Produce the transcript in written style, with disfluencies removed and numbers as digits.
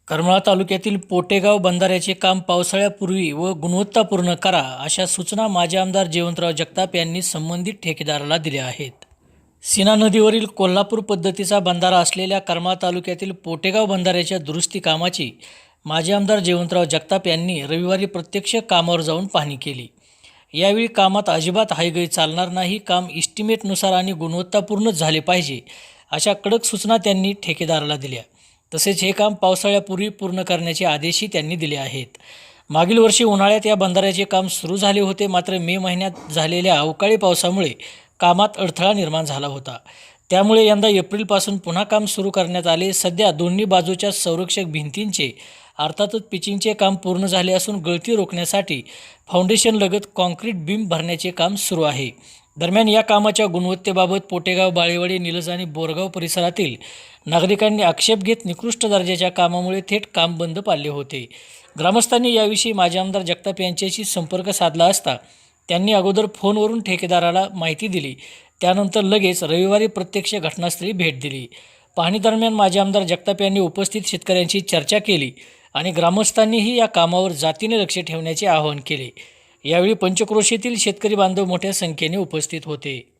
करमाळा तालुक्यातील पोटेगाव बंधाऱ्याचे काम पावसाळ्यापूर्वी व गुणवत्तापूर्ण करा, अशा सूचना माजी आमदार जयवंतराव जगताप यांनी संबंधित ठेकेदाराला दिल्या आहेत. सीना नदीवरील कोल्हापूर पद्धतीचा बंधारा असलेल्या करमाळा तालुक्यातील पोटेगाव बंधाऱ्याच्या दुरुस्ती कामाची माजी आमदार जयवंतराव जगताप यांनी रविवारी प्रत्यक्ष कामावर जाऊन पाहणी केली. यावेळी कामात अजिबात हायगय चालणार नाही, काम इस्टिमेटनुसार आणि गुणवत्तापूर्ण झाले पाहिजे, अशा कडक सूचना त्यांनी ठेकेदाराला दिल्या. तसेच हे काम पावसाळ्यापूर्वी पूर्ण करण्याचे आदेशही त्यांनी दिले आहेत. मागील वर्षी उन्हाळ्यात या बंधाऱ्याचे काम सुरू झाले होते, मात्र मे महिन्यात झालेल्या अवकाळी पावसामुळे कामात अडथळा निर्माण झाला होता. त्यामुळे यंदा एप्रिलपासून पुन्हा काम सुरू करण्यात आले. सध्या दोन्ही बाजूच्या संरक्षक भिंतींचे अर्थातच पिचिंगचे काम पूर्ण झाले असून गळती रोखण्यासाठी फाउंडेशनलगत कॉन्क्रीट बीम भरण्याचे काम सुरू आहे. दरम्यान या कामाच्या गुणवत्तेबाबत पोटेगाव, बाळेवाडी, निलज आणि बोरगाव परिसरातील नागरिकांनी आक्षेप घेत निकृष्ट दर्जाच्या कामामुळे थेट काम बंद पाडले होते. ग्रामस्थांनी याविषयी माजी आमदार जगताप यांच्याशी संपर्क साधला असता त्यांनी अगोदर फोनवरून ठेकेदाराला माहिती दिली. त्यानंतर लगेच रविवारी प्रत्यक्ष घटनास्थळी भेट दिली. पाहणीदरम्यान माजी आमदार जगताप यांनी उपस्थित शेतकऱ्यांशी चर्चा केली आणि ग्रामस्थांनीही या कामावर जातीने लक्ष ठेवण्याचे आवाहन केले. यावेळी पंचक्रोशीतील शेतकरी बांधव मोठ्या संख्येने उपस्थित होते.